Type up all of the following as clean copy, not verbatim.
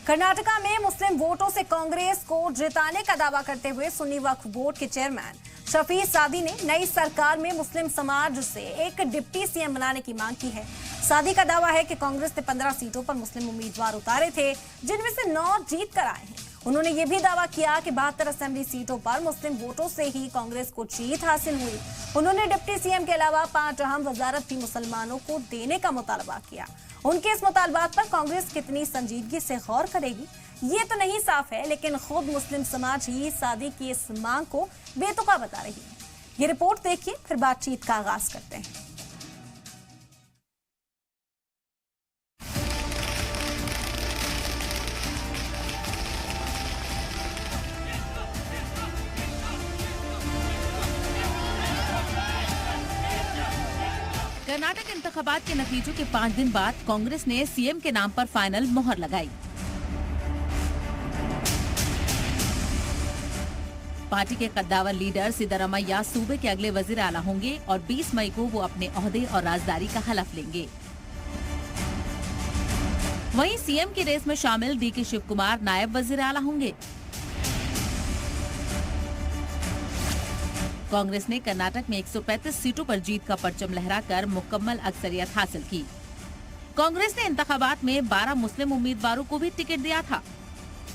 कर्नाटका में मुस्लिम वोटों से कांग्रेस को जिताने का दावा करते हुए सुन्नी वक्फ बोर्ड के चेयरमैन शफी सादी ने नई सरकार में मुस्लिम समाज से एक डिप्टी सीएम बनाने की मांग की है। सादी का दावा है कि कांग्रेस ने 15 सीटों पर मुस्लिम उम्मीदवार उतारे थे, जिनमें से 9 जीत कर आए हैं। उन्होंने ये भी दावा किया कि 72 असेंबली सीटों पर मुस्लिम वोटों से ही कांग्रेस को जीत हासिल हुई। उन्होंने डिप्टी सीएम के अलावा 5 अहम वजारत भी मुसलमानों को देने का मुतालबा किया। उनके इस मुतालबात पर कांग्रेस कितनी संजीदगी से गौर करेगी ये तो नहीं साफ है, लेकिन खुद मुस्लिम समाज ही सादी की इस मांग को बेतुका बता रही है। ये रिपोर्ट देखिए, फिर बातचीत का आगाज करते हैं। कर्नाटक इंतखाबात के नतीजों के 5 दिन बाद कांग्रेस ने सीएम के नाम पर फाइनल मोहर लगाई। पार्टी के कद्दावर लीडर सिद्धरामैया सूबे के अगले वजीर आला होंगे और 20 मई को वो अपने ओहदे और राजदारी का हलफ लेंगे। वहीं सीएम की रेस में शामिल डीके शिव कुमार नायब वजीर आला होंगे। कांग्रेस ने कर्नाटक में 135 सीटों पर जीत का परचम लहराकर मुकम्मल अक्सरियत हासिल की। कांग्रेस ने इंतखाबात में 12 मुस्लिम उम्मीदवारों को भी टिकट दिया था,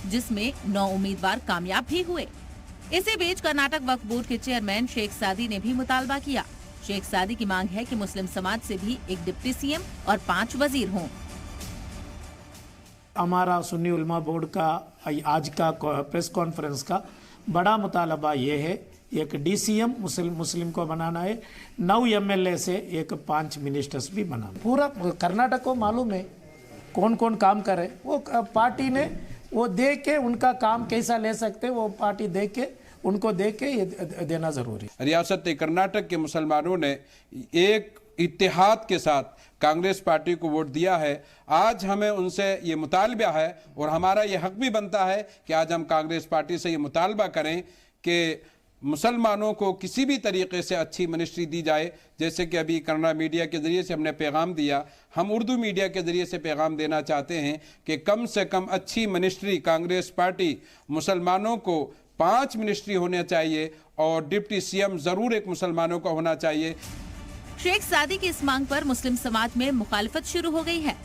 जिसमें 9 उम्मीदवार कामयाब भी हुए। इसी बीच कर्नाटक वक्फ बोर्ड के चेयरमैन शेख सादी ने भी मुतालबा किया। शेख सादी की मांग है कि मुस्लिम समाज से भी एक डिप्टी सीएम और 5 वजीर हों। हमारा सुन्नी उलमा बोर्ड का आज का प्रेस कॉन्फ्रेंस का बड़ा मुतालबा ये है, एक डीसीएम मुस्लिम को बनाना है, 9 एमएलए से एक 5 मिनिस्टर्स भी बनाना। पूरा कर्नाटक को मालूम है कौन कौन काम करे, वो पार्टी ने वो देख के उनका काम कैसा ले सकते, वो पार्टी देख के उनको देख के ये देना जरूरी है। रियासत कर्नाटक के मुसलमानों ने एक इत्तेहाद के साथ कांग्रेस पार्टी को वोट दिया है। आज हमें उनसे ये मुतालबा है और हमारा ये हक भी बनता है कि आज हम कांग्रेस पार्टी से ये मुतालबा करें कि मुसलमानों को किसी भी तरीके से अच्छी मिनिस्ट्री दी जाए। जैसे कि अभी कन्नड़ा मीडिया के ज़रिए से हमने पैगाम दिया, हम उर्दू मीडिया के ज़रिए से पैगाम देना चाहते हैं कि कम से कम अच्छी मिनिस्ट्री कांग्रेस पार्टी मुसलमानों को 5 मिनिस्ट्री होना चाहिए और डिप्टी सीएम ज़रूर एक मुसलमानों का होना चाहिए। शेख सादी की इस मांग पर मुस्लिम समाज में मुखालफत शुरू हो गई है।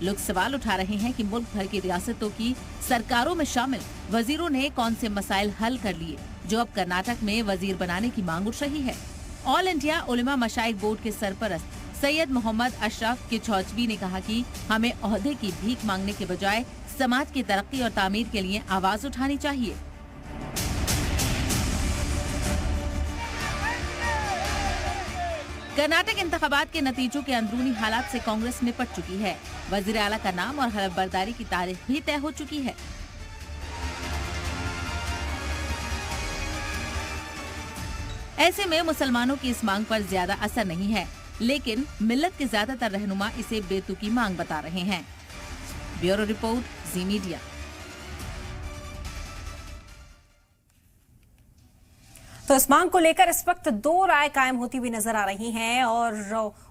लोग सवाल उठा रहे हैं कि मुल्क भर की रियासतों की सरकारों में शामिल वजीरों ने कौन से मसाइल हल कर लिए जो अब कर्नाटक में वजीर बनाने की मांग उठ रही है। ऑल इंडिया उलमा मशाइख बोर्ड के सरपरस्त सैयद मोहम्मद अशरफ किचौचवी ने कहा कि हमें ओहदे की भीख मांगने के बजाय समाज की तरक्की और तामीर के लिए आवाज उठानी चाहिए। कर्नाटक इंतखाबात के नतीजों के अंदरूनी हालात से कांग्रेस निपट चुकी है। वजीर आला का नाम और हलफ बर्दारी की तारीख भी तय हो चुकी है। ऐसे में मुसलमानों की इस मांग पर ज्यादा असर नहीं है, लेकिन मिल्लत के ज्यादातर रहनुमा इसे बेतुकी मांग बता रहे हैं। ब्यूरो रिपोर्ट, जी मीडिया। तो इस मांग को लेकर इस वक्त 2 राय कायम होती हुई नजर आ रही हैं और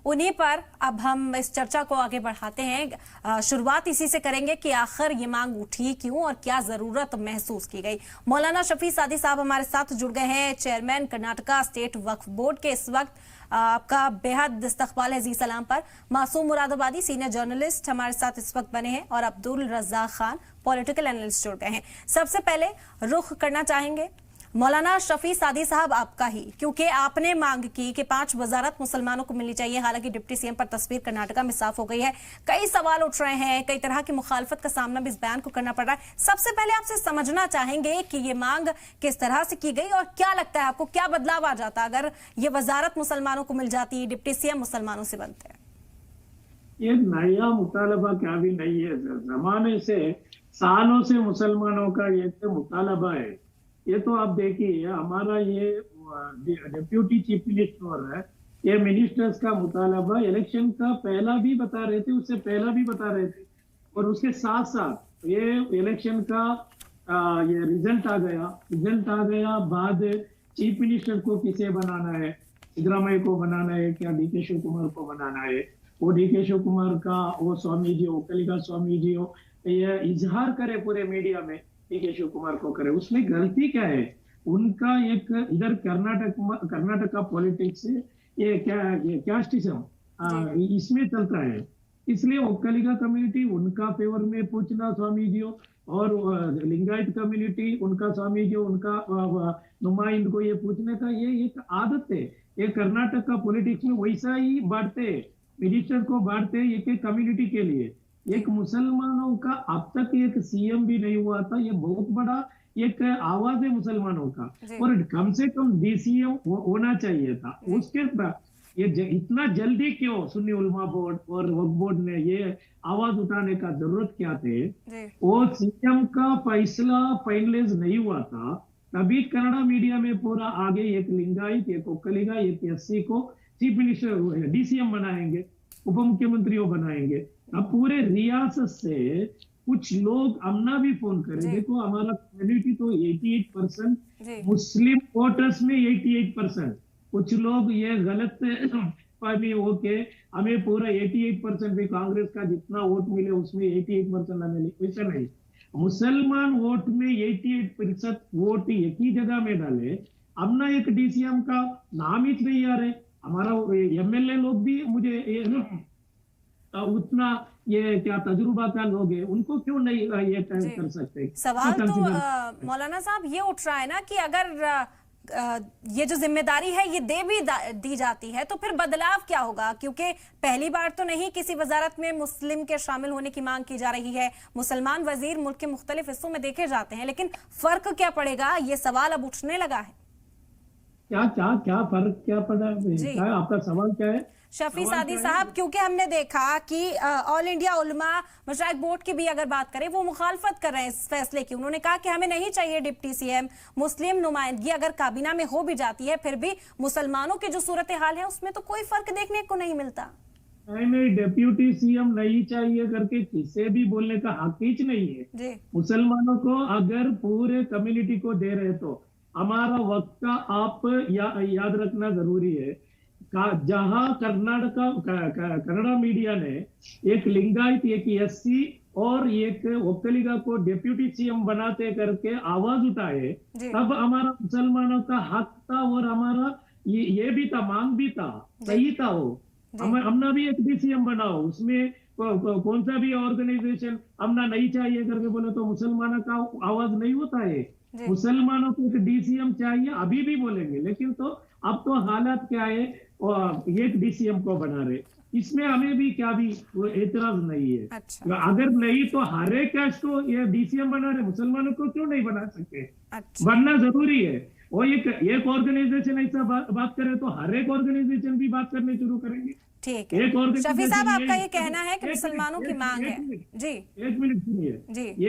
उन्हीं पर अब हम इस चर्चा को आगे बढ़ाते हैं। शुरुआत इसी से करेंगे कि आखिर ये मांग उठी क्यों और क्या जरूरत महसूस की गई। मौलाना शफी सादी साहब हमारे साथ जुड़ गए हैं, चेयरमैन कर्नाटका स्टेट वक्फ बोर्ड के। इस वक्त आपका बेहद इस्तकबाल है जी सलाम पर। मासूम मुरादाबादी सीनियर जर्नलिस्ट हमारे साथ इस वक्त बने हैं और अब्दुल रज़ाक खान पॉलिटिकल एनालिस्ट जुड़ गए हैं। सबसे पहले रुख करना चाहेंगे मौलाना शफी सादी साहब आपका ही, क्योंकि आपने मांग की कि 5 वजारत मुसलमानों को मिलनी चाहिए। हालांकि डिप्टी सीएम पर तस्वीर कर्नाटका में साफ हो गई है। कई सवाल उठ रहे हैं, कई तरह की मुखालफत का सामना भी इस बयान को करना पड़ रहा है। सबसे पहले आपसे समझना चाहेंगे कि ये मांग किस तरह से की गई और क्या लगता है आपको, क्या बदलाव आ जाता अगर ये वजारत मुसलमानों को मिल जाती, डिप्टी सीएम मुसलमानों से बनते हैं? ये नया मुतालबा क्या भी नहीं है, जमाने से सालों से मुसलमानों का ये तो मुतालबा है। ये तो आप देखिए, हमारा ये डिप्यूटी चीफ मिनिस्टर है, ये मिनिस्टर्स का मुतालबा इलेक्शन का पहला भी बता रहे थे, उससे पहला भी बता रहे थे, और उसके साथ साथ ये इलेक्शन का ये रिजल्ट आ गया बाद चीफ मिनिस्टर को किसे बनाना है, सिद्धरामैया को बनाना है क्या डीके शिव कुमार को बनाना है। वो डीके शिव कुमार का वो स्वामी जी हो, कलिका स्वामी जी हो, ये इजहार करे पूरे मीडिया में, DK शिव कुमार को करे, उसमें गलती क्या है? उनका एक इधर कर्नाटक का पॉलिटिक्स ये कैस्टिज्म इसमें चलता है, इसलिए ओक्कलिगा कम्युनिटी उनका फेवर में पूछना स्वामी जी, और लिंगायत कम्युनिटी उनका स्वामी जी, उनका नुमाइंद को ये पूछने का ये एक आदत है। ये कर्नाटक का पॉलिटिक्स में वैसा ही बांटते, मिनिस्टर को बांटते एक एक कम्युनिटी के लिए। एक मुसलमानों का अब तक एक CM भी नहीं हुआ था, ये बहुत बड़ा एक आवाज है मुसलमानों का, और कम से कम DCM होना चाहिए था। उसके बाद ये इतना जल्दी क्यों सुन्नी उलमा बोर्ड और वक्फ बोर्ड ने ये आवाज उठाने का जरूरत क्या थे? वो CM का फैसला फाइनलाइज नहीं हुआ था, तभी कन्नड़ा मीडिया में पूरा आगे एक लिंगायत, एक ओक्कलिगा, एक SC को चीफ मिनिस्टर DCM बनाएंगे, उप मुख्यमंत्री बनाएंगे। अब पूरे रियासत से कुछ लोग अमना भी फोन करें, देखो हमारा कम्युनिटी तो 88%, मुस्लिम वोटर्स में 88%, कुछ लोग ये गलत फहमी हो के हमें पूरा 88% भी कांग्रेस का जितना वोट मिले उसमें 88% हमें नहीं, वैसा नहीं। मुसलमान वोट में 88% वोट एक ही जगह में डाले, अमना एक DCM का नाम ही नहीं आ रहे। हमारा MLA लोग भी मुझे उतना ये क्या तजुर्बा का लोग है, उनको क्यों नहीं ये कर सकते? सवाल तो मौलाना साहब ये उठ रहा है ना कि अगर ये जो जिम्मेदारी है ये दी जाती है तो फिर बदलाव क्या होगा? क्योंकि पहली बार तो नहीं किसी वजारत में मुस्लिम के शामिल होने की मांग की जा रही है, मुसलमान वजीर मुल्क के मुख्तलिफ हिस्सों में देखे जाते हैं, लेकिन फर्क क्या पड़ेगा, ये सवाल अब उठने लगा है। क्या फर्क क्या पड़ा? आपका सवाल क्या है शफी सादी साहब? क्योंकि हमने देखा कि ऑल इंडिया उलमा मशाइख बोर्ड की भी अगर बात करें वो मुखालफत कर रहे हैं इस फैसले की। उन्होंने कहा कि हमें नहीं चाहिए डिप्टी CM, मुस्लिम नुमाइंदगी अगर काबीना में हो भी जाती है फिर भी मुसलमानों की जो सूरत हाल है उसमें तो कोई फर्क देखने को नहीं मिलता। नहीं, डिप्टी CM नहीं चाहिए करके किसी भी बोलने का हक ही नहीं है। मुसलमानों को अगर पूरे कम्युनिटी को दे रहे तो हमारा वक्त का आप याद रखना जरूरी है। जहां कन्नड़ा मीडिया ने एक लिंगायत, एक SC और एक ओक्कलिगा को डिप्टी CM बनाते करके आवाज उठाए, तब हमारा मुसलमानों का हक था और हमारा ये भी था, मांग भी था, सही था वो। हमने भी एक DCM बनाओ, उसमें कौन सा भी ऑर्गेनाइजेशन हमने नहीं चाहिए करके बोले तो मुसलमानों का आवाज नहीं होता है। मुसलमानों को एक DCM चाहिए, अभी भी बोलेंगे, लेकिन तो अब तो हालात क्या है, एक DCM को बना रहे, इसमें हमें भी क्या भी एतराज नहीं है। अच्छा। अगर नहीं तो हर एक कैस्ट को ये DCM बना रहे, मुसलमानों को क्यों नहीं बना सकते? अच्छा। बनना जरूरी है। और एक ऑर्गेनाइजेशन ऐसा बात करे तो हर एक ऑर्गेनाइजेशन भी बात करने शुरू करेंगे। ठीक है शफी साहब, आपका ये कहना है कि मुसलमानों की मांग है। जी एक मिनट सुनिए,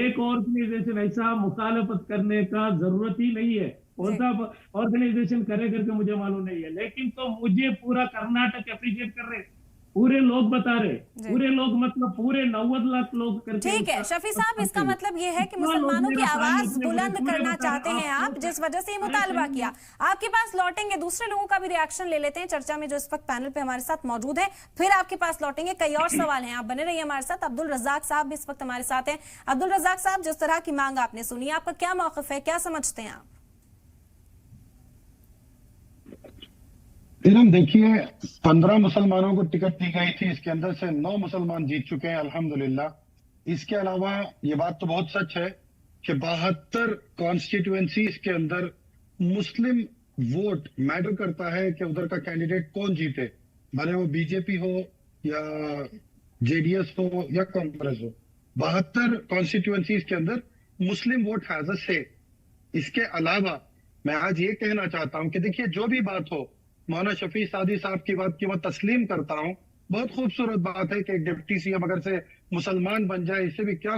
एक ऑर्गेनाइजेशन ऐसा मुखालफत करने का जरूरत ही नहीं है। कौन सा ऑर्गेनाइजेशन करे करके मुझे मालूम नहीं है, लेकिन तो मुझे पूरा कर्नाटक अप्रिशिएट कर रहे, पूरे लोग बता रहे, पूरे लोग मतलब पूरे 90 लाख लोग करके। ठीक है शफी साहब, इसका मतलब ये है कि मुसलमानों की आवाज बुलंद करना चाहते हैं आप, जिस वजह से ये मुतालबा किया। आपके पास लौटेंगे, दूसरे लोगों का भी रिएक्शन ले लेते हैं चर्चा में जो इस वक्त पैनल पे हमारे साथ मौजूद है, फिर आपके पास लौटेंगे। कई और सवाल हैं, आप बने रहिए हमारे साथ। अब्दुल रज़ाक साहब भी इस वक्त हमारे साथ हैं। अब्दुल रज़ाक साहब, जिस तरह की मांग आपने सुनी, आपका क्या मौक़िफ़ है, क्या समझते हैं आप? हम देखिए, 15 मुसलमानों को टिकट दी गई थी, इसके अंदर से 9 मुसलमान जीत चुके हैं अल्हम्दुलिल्लाह। इसके अलावा ये बात तो बहुत सच है कि 72 कॉन्स्टिट्यूएंसीज के अंदर मुस्लिम वोट मैटर करता है कि उधर का कैंडिडेट कौन जीते, भले वो बीजेपी हो या JDS हो या कांग्रेस हो। 72 कॉन्स्टिट्यूएंसीज के अंदर मुस्लिम वोट हैज अ से। इसके अलावा मैं आज ये कहना चाहता हूं कि देखिए, जो भी बात हो, मौलाना शफी सादी साहब की बात की मैं तस्लीम करता हूं। बहुत खूबसूरत बात है कि एक डिप्टी CM अगर से मुसलमान बन जाए, इससे भी क्या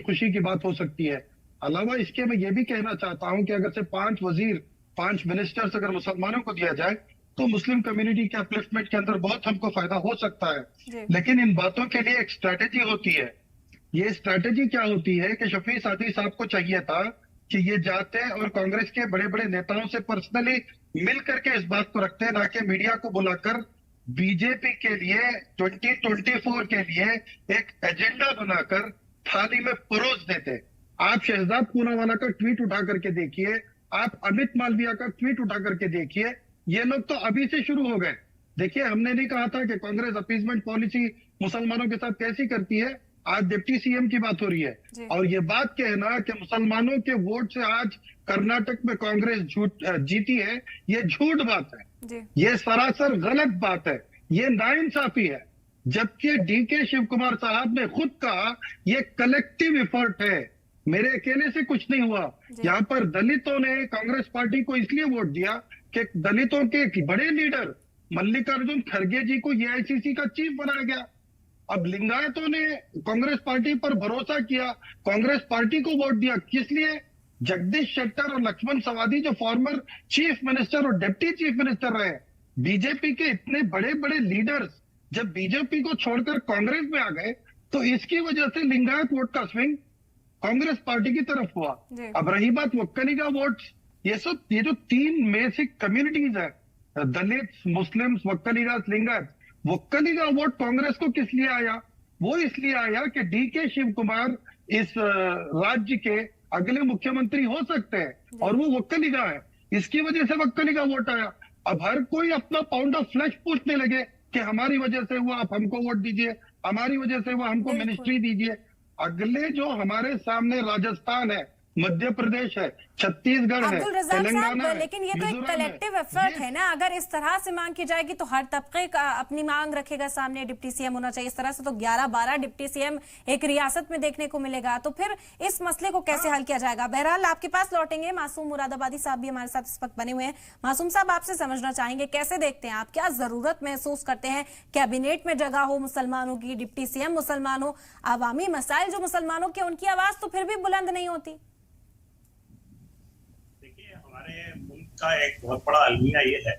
खुशी की बात हो सकती है। अलावा इसके मैं ये भी कहना चाहता हूं कि अगर से 5 वजीर, 5 मिनिस्टर्स अगर मुसलमानों को दिया जाए तो मुस्लिम कम्युनिटी के अपलिफ्टमेंट के अंदर बहुत हमको फायदा हो सकता है। लेकिन इन बातों के लिए एक स्ट्रैटेजी होती है। ये स्ट्रैटेजी क्या होती है कि शफी सादी साहब को चाहिए था कि ये जाते और कांग्रेस के बड़े बड़े नेताओं से पर्सनली मिल करके इस बात को रखते, ना कि मीडिया को बुलाकर बीजेपी के लिए 2024 के लिए एक एजेंडा बनाकर थाली में परोस देते। आप शहजाद पूनावाला का ट्वीट उठा करके देखिए, आप अमित मालविया का ट्वीट उठा करके देखिए, ये लोग तो अभी से शुरू हो गए। देखिए, हमने नहीं कहा था कि कांग्रेस अपीसमेंट पॉलिसी मुसलमानों के साथ कैसी करती है। आज डिप्टी सीएम की बात हो रही है और ये बात कहना कि मुसलमानों के वोट से आज कर्नाटक में कांग्रेस जीती है, ये झूठ बात है, ये सरासर गलत बात है, ये नाइंसाफी है। जबकि डीके शिव कुमार साहब ने खुद कहा ये कलेक्टिव एफर्ट है, मेरे अकेले से कुछ नहीं हुआ। यहाँ पर दलितों ने कांग्रेस पार्टी को इसलिए वोट दिया कि दलितों के बड़े लीडर मल्लिकार्जुन खड़गे जी को एआईसीसी का चीफ बनाया गया। अब लिंगायतों ने कांग्रेस पार्टी पर भरोसा किया, कांग्रेस पार्टी को वोट दिया। किस लिए? जगदीश शेट्टर और लक्ष्मण सवादी जो फॉर्मर चीफ मिनिस्टर और डिप्टी चीफ मिनिस्टर रहे, बीजेपी के इतने बड़े बड़े लीडर्स जब बीजेपी को छोड़कर कांग्रेस में आ गए तो इसकी वजह से लिंगायत वोट का स्विंग कांग्रेस पार्टी की तरफ हुआ। अब रही बात वक्कलीगा वोट, ये जो 3 बेसिक कम्युनिटीज है, दलित, मुस्लिम, वक्कलीगा, लिंगायत, वक्कलीगा वोट कांग्रेस को किस लिए आया? वो इसलिए आया कि डीके शिव कुमार इस राज्य के अगले मुख्यमंत्री हो सकते हैं और वो वक्कलीगा है, इसकी वजह से वक्कलीगा वोट आया। अब हर कोई अपना पाउंड ऑफ फ्लैश पूछने लगे कि हमारी वजह से हुआ, आप हमको वोट दीजिए, हमारी वजह से हुआ, हमको मिनिस्ट्री दीजिए। अगले जो हमारे सामने राजस्थान है, मध्य प्रदेश है, छत्तीसगढ़ है, अब्दुल रज़ाक तेलंगाना साहब, है, लेकिन ये तो एक मिजोरम है। कलेक्टिव एफर्ट है ना। अगर इस तरह से मांग की जाएगी तो हर तबके का अपनी मांग रखेगा सामने, डिप्टी सीएम होना चाहिए। इस तरह से तो 11-12 डिप्टी सीएम एक रियासत में देखने को मिलेगा, तो फिर इस मसले को कैसे हल किया जाएगा? बहरहाल आपके पास लौटेंगे, मासूम मुरादाबादी साहब भी हमारे साथ इस वक्त बने हुए हैं। मासूम साहब, आपसे समझना चाहेंगे, कैसे देखते हैं आप, क्या जरूरत महसूस करते हैं कैबिनेट में जगह हो मुसलमानों की, डिप्टी सीएम मुसलमान हो, आवामी मसाइल जो मुसलमानों के, उनकी आवाज तो फिर भी बुलंद नहीं होती? हमारे मुल्क का एक बहुत बड़ा अलमिया ये है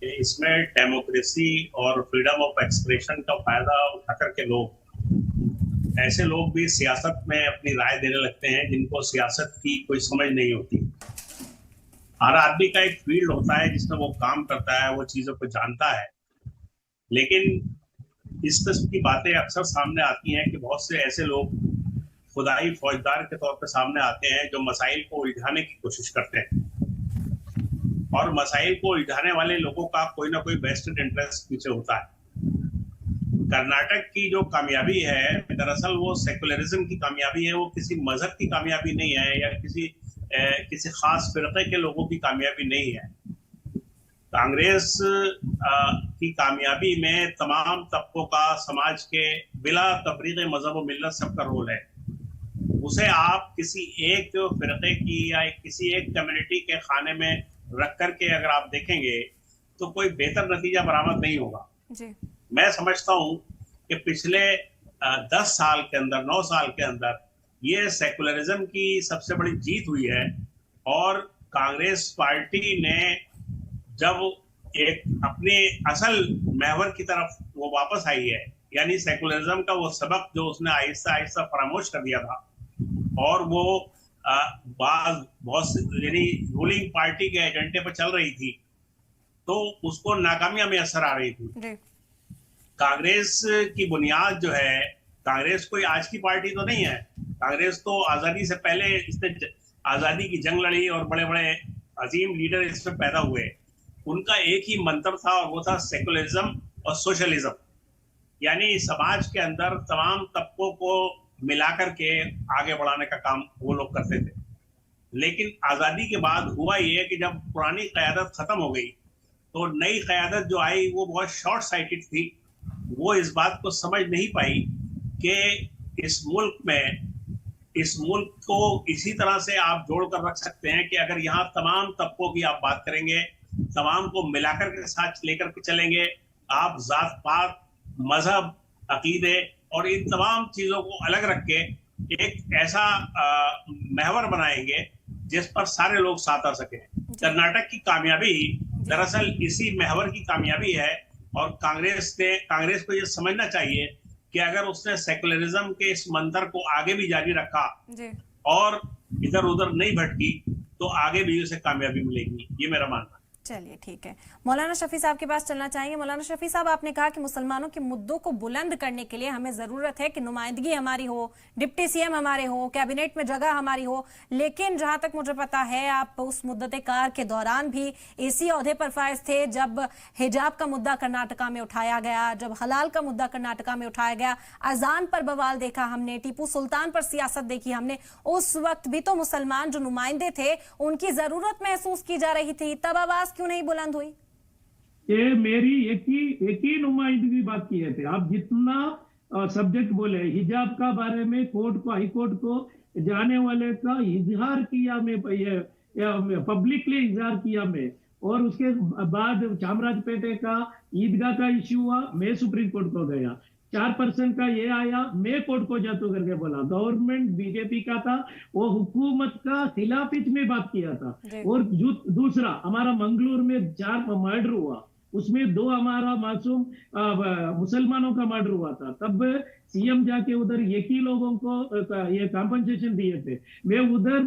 कि इसमें डेमोक्रेसी और फ्रीडम ऑफ एक्सप्रेशन का फायदा उठा करके लोग, ऐसे लोग भी सियासत में अपनी राय देने लगते हैं जिनको सियासत की कोई समझ नहीं होती। हर आदमी का एक फील्ड होता है जिसमें वो काम करता है, वो चीजों को जानता है, लेकिन इस किस्म की बातें अक्सर सामने आती हैं कि बहुत से ऐसे लोग खुदाई फौजदार के तौर पे सामने आते हैं जो मसाइल को उलझाने की कोशिश करते हैं, और मसाइल को उलझाने वाले लोगों का कोई ना कोई वेस्टेड इंटरेस्ट पीछे होता है। कर्नाटक की जो कामयाबी है, दरअसल वो सेकुलरिज्म की कामयाबी है, वो किसी मजहब की कामयाबी नहीं है या किसी खास फिरके के लोगों की कामयाबी नहीं है। कांग्रेस की कामयाबी में तमाम तबकों का, समाज के बिला तफरीक मजहब और मिल्लत सबका रोल है। उसे आप किसी एक फिरके की या किसी एक कम्युनिटी के खाने में रख करके अगर आप देखेंगे तो कोई बेहतर नतीजा बरामद नहीं होगा जी। मैं समझता हूँ कि पिछले 10 साल के अंदर, 9 साल के अंदर ये सेकुलरिज्म की सबसे बड़ी जीत हुई है, और कांग्रेस पार्टी ने जब एक अपने असल महवर की तरफ वो वापस आई है, यानी सेकुलरिज्म का वो सबक जो उसने आहिस्ता आहिस्ता फरामोश कर दिया था, और वो बहुत यानी रूलिंग पार्टी के एजेंडे पर चल रही थी, तो उसको नाकामियां में असर आ रही थी। कांग्रेस की बुनियाद जो है, कांग्रेस कोई आज की पार्टी तो नहीं है, कांग्रेस तो आजादी से पहले इसने आजादी की जंग लड़ी और बड़े बड़े अजीम लीडर इसमें पैदा हुए। उनका एक ही मंत्र था और वो था सेकुलरिज्म और सोशलिज्म, यानी समाज के अंदर तमाम तबकों को मिलाकर के आगे बढ़ाने का काम वो लोग करते थे। लेकिन आजादी के बाद हुआ ये कि जब पुरानी क़यादत खत्म हो गई तो नई क़यादत जो आई वो बहुत शॉर्ट साइटेड थी। वो इस बात को समझ नहीं पाई कि इस मुल्क को इसी तरह से आप जोड़ कर रख सकते हैं कि अगर यहाँ तमाम तबकों की आप बात करेंगे, तमाम को मिलाकर के साथ लेकर के चलेंगे, आप जात पात, मजहब, अकीदे और इन तमाम चीजों को अलग रख के एक ऐसा महवर बनाएंगे जिस पर सारे लोग साथ आ सके। कर्नाटक की कामयाबी दरअसल इसी महवर की कामयाबी है, और कांग्रेस को ये समझना चाहिए कि अगर उसने सेकुलरिज्म के इस मंत्र को आगे भी जारी रखा और इधर उधर नहीं भटकी तो आगे भी उसे कामयाबी मिलेगी, ये मेरा मानना है। चलिए ठीक है, मौलाना शफी साहब के पास चलना चाहेंगे। मौलाना शफी साहब, आपने कहा कि मुसलमानों के मुद्दों को बुलंद करने के लिए हमें जरूरत है कि नुमाइंदगी हमारी हो, डिप्टी सीएम हमारे हो, कैबिनेट में जगह हमारी हो, लेकिन जहां तक मुझे पता है आप उस मुद्दते कार के दौरान भी इसी ओहदे पर फायज थे जब हिजाब का मुद्दा कर्नाटका में उठाया गया, जब हलाल का मुद्दा कर्नाटका में उठाया गया, अजान पर बवाल देखा हमने, टीपू सुल्तान पर सियासत देखी हमने। उस वक्त भी तो मुसलमान जो नुमाइंदे थे उनकी जरूरत महसूस की जा रही थी, तब आवाज क्यों नहीं बुलंद हुई? ये मेरी एक ही नुमाइंदगी बात की थे। आप जितना सब्जेक्ट बोले हिजाब का बारे में कोर्ट को, हाई कोर्ट को जाने वाले का इजहार किया मैं, पब्लिकली इजहार किया मैं, और उसके बाद चामराजपेटे का ईदगाह का इश्यू हुआ, मैं सुप्रीम कोर्ट को गया, 4% का ये आया, मैं कोर्ट को जातो करके बोला, गवर्नमेंट बीजेपी का था, वो हुकूमत का खिलाफ में बात किया था। और दूसरा हमारा मंगलूर में 4 मर्डर हुआ, उसमें 2 हमारा मासूम मुसलमानों का मर्डर हुआ था, तब सीएम जाके उधर एक ही लोगों को ये कॉम्पनसेशन दिए थे। मैं उधर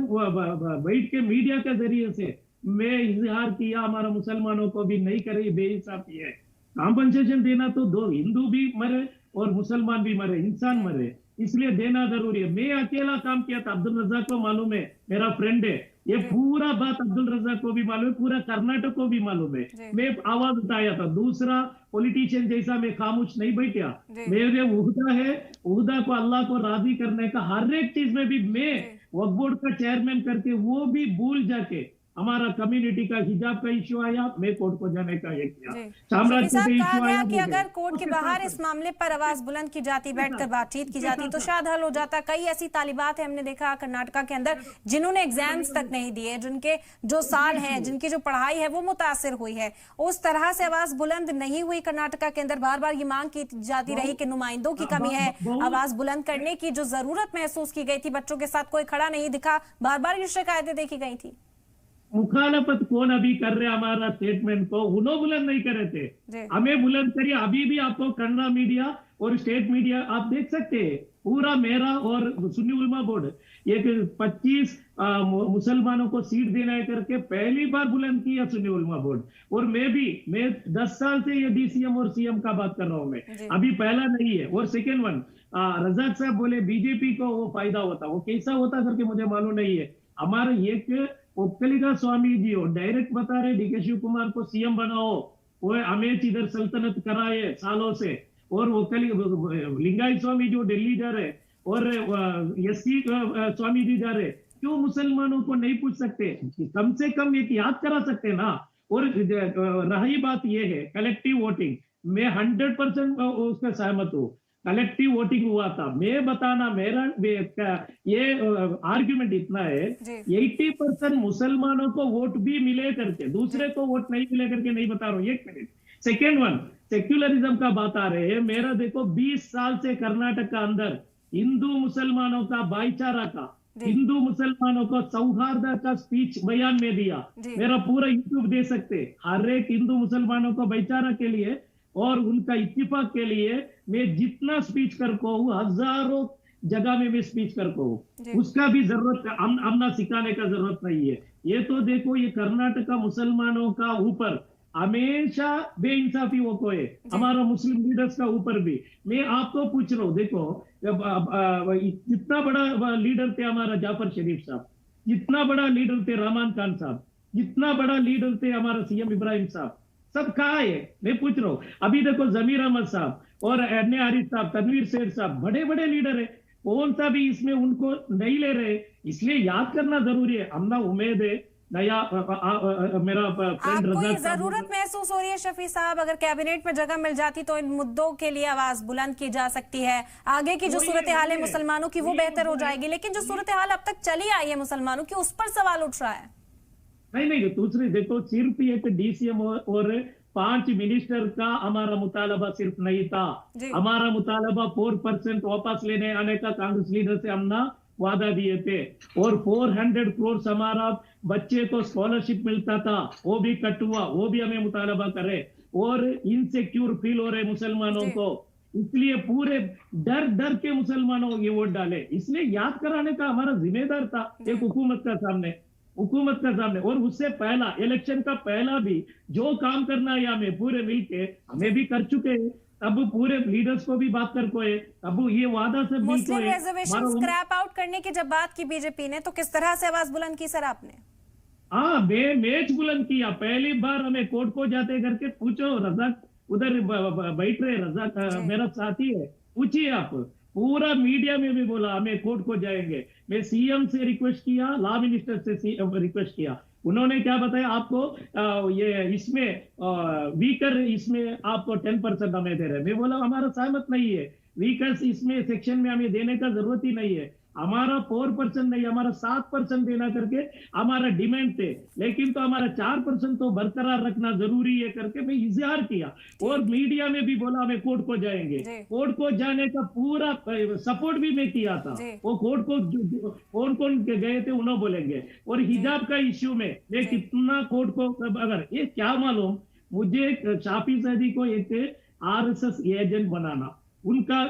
बैठ के मीडिया के जरिए से मैं इजहार किया, हमारा मुसलमानों को भी नहीं करे, बेइंसाफी है, कॉम्पनसेशन देना तो 2 हिंदू भी मरे और मुसलमान भी मरे, इंसान मरे, इसलिए देना जरूरी है। मैं अकेला काम किया था, अब्दुल रज़ाक को मालूम है, मेरा फ्रेंड है, ये पूरा बात अब्दुल रज़ाक को भी मालूम है, पूरा कर्नाटक को भी मालूम है। मैं आवाज उठाया था, दूसरा पॉलिटिशियन जैसा मैं खामोश नहीं बैठा। मेरे उहदा है, उहदा को अल्लाह को राजी करने का, हर एक चीज में भी मैं वक्फ बोर्ड का चेयरमैन करके वो भी भूल जाके हमारा कम्युनिटी का हिजाब का इश्यू आया, मैं कोर्ट को जाने का ये किया। सामराज्य इश्यू आया कि अगर कोर्ट के बाहर इस मामले पर आवाज बुलंद की जाती, बैठकर बातचीत की जाती तो शायद हल हो जाता। कई ऐसी तालिबात है हमने देखा कर्नाटका के अंदर जिन्होंने एग्जाम्स तक नहीं दिए, जिनके जो साल है, जिनकी जो पढ़ाई है वो मुतासिर हुई है, उस तरह से आवाज बुलंद नहीं हुई कर्नाटका के अंदर। बार बार ये मांग की जाती रही कि नुमाइंदों की कमी है, आवाज बुलंद करने की जो जरूरत महसूस की गई थी, बच्चों के साथ कोई खड़ा नहीं दिखा, बार बार ये शिकायतें देखी गई थी। मुखालफत कौन अभी कर रहे हमारा स्टेटमेंट को, उन्होंने बुलंद नहीं करे थे, हमें बुलंद करिए। अभी भी आपको कन्नड़ा मीडिया और स्टेट मीडिया आप देख सकते हैं, पूरा मेरा और सुन्नी उलमा बोर्ड एक 25 मुसलमानों को सीट देना है करके पहली बार बुलंद किया सुन्नी उलमा बोर्ड। और मैं 10 साल से ये डीसीएम और सीएम का बात कर रहा हूं, मैं अभी पहला नहीं है। और सेकेंड वन, रजाक साहब बोले बीजेपी को वो फायदा होता, वो कैसा होता करके मुझे मालूम नहीं है। हमारा एक ओक्कलिका स्वामी जी हो डायरेक्ट बता रहे डीके शिव कुमार को सीएम बनाओ, वो हमें इधर सल्तनत कराए सालों से, और लिंगायत स्वामी जो दिल्ली जा रहे और एससी स्वामी जी जा रहे, क्यों मुसलमानों को नहीं पूछ सकते? कम से कम एक याद करा सकते ना। और रही बात ये है कलेक्टिव वोटिंग, मैं 100% उसका सहमत हूँ, कलेक्टिव वोटिंग हुआ था। मैं बताना मेरा ये आर्ग्यूमेंट इतना है, 80% मुसलमानों को वोट भी मिले करके, दूसरे को वोट नहीं मिले करके नहीं बता रहा हूँ। 1 मिनट, सेकेंड वन, सेक्युलरिज्म का बात आ रहे हैं। मेरा देखो 20 साल से कर्नाटक का अंदर हिंदू मुसलमानों का भाईचारा का, हिंदू मुसलमानों को सौहार्द का स्पीच बयान में दिया, मेरा पूरा यूट्यूब दे सकते, हर एक हिंदू मुसलमानों को भाईचारा के लिए और उनका इत्तिफाक के लिए मैं जितना स्पीच कर को हूँ, हजारों जगह में मैं स्पीच कर को हूँ, उसका भी जरूरत हमना सिखाने का जरूरत नहीं है। ये तो देखो, ये कर्नाटका मुसलमानों का ऊपर हमेशा बेइंसाफी वो को है, हमारा मुस्लिम लीडर्स का ऊपर भी। मैं आपको पूछ रहा हूँ, देखो जितना बड़ा लीडर थे हमारा जाफर शरीफ साहब, जितना बड़ा लीडर थे रहमान खान साहब, जितना बड़ा लीडर थे हमारा सीएम इब्राहिम साहब, सब कहाँ है? मैं पूछ रहा हूँ। अभी देखो जमीर अहमद साहब और एडने आरिफ साहब, तनवीर सेठ साहब, बड़े बड़े लीडर है, कौन सा भी इसमें उनको नहीं ले रहे, इसलिए याद करना जरूरी है। हमना उम्मीद है नया मेरा फ्रेंड आपको जरूरत महसूस हो रही है शफी साहब, अगर कैबिनेट में जगह मिल जाती तो इन मुद्दों के लिए आवाज बुलंद की जा सकती है, आगे की जो सूरत हाल है मुसलमानों की वो बेहतर हो जाएगी। लेकिन जो सूरत हाल अब तक चली आई है मुसलमानों की, उस पर सवाल उठ रहा है। नहीं, दूसरी देखो, सिर्फ एक डीसीएम और 5 मिनिस्टर का हमारा मुतालबा सिर्फ नहीं था, हमारा मुतालबा 4% वापस लेने आने का कांग्रेस लीडर से हमने वादा दिए थे, और 400 करोड़ हमारा बच्चे को स्कॉलरशिप मिलता था, वो भी कट हुआ, वो भी हमें मुतालबा करे। और इनसिक्योर फील हो रहे मुसलमानों को, इसलिए पूरे डर के मुसलमानों ये वोट डाले, इसलिए याद कराने का हमारा जिम्मेदार था एक हुकूमत का सामने। हुकूमत का सामने। और उससे पहला इलेक्शन का पहला भी जो काम करना है हमें पूरे मिलके हमें भी कर चुके हैं। अब पूरे लीडर्स को भी बात कर कोई, अब ये वादा से भी मुस्लिम कोई रिजर्वेशन स्क्रैप आउट करने की जब बात की बीजेपी ने, तो किस तरह से आवाज बुलंद की सर आपने? हाँ, मैच बुलंद किया। पहली बार हमें कोर्ट को जाते करके पूछो, रजाक उधर बैठ रहे, रजाक मेरा साथी है, पूछिए आप। पूरा मीडिया में भी बोला हमें कोर्ट को जाएंगे। मैं सीएम से रिक्वेस्ट किया, लॉ मिनिस्टर से रिक्वेस्ट किया, उन्होंने क्या बताया आपको, ये इसमें वीकर इसमें आपको 10% हमें दे रहे। मैं बोला हमारा सहमत नहीं है, वीकर इसमें सेक्शन में हमें देने का जरूरत ही नहीं है, हमारा 4% नहीं, हमारा 7% देना करके हमारा डिमांड थे। लेकिन तो हमारा 4% तो बरकरार रखना जरूरी है करके मैं इजहार किया। और मीडिया में भी बोला हमें कोर्ट को जाएंगे, कोर्ट को जाने का पूरा सपोर्ट भी मैं किया था। वो कोर्ट को कौन कौन गए थे उन्होंने बोलेंगे। और हिजाब का इश्यू में मैं कितना कोर्ट को, अगर ये क्या मालूम मुझे शाफी सदी को एक RSS एजेंट बनाना, उनका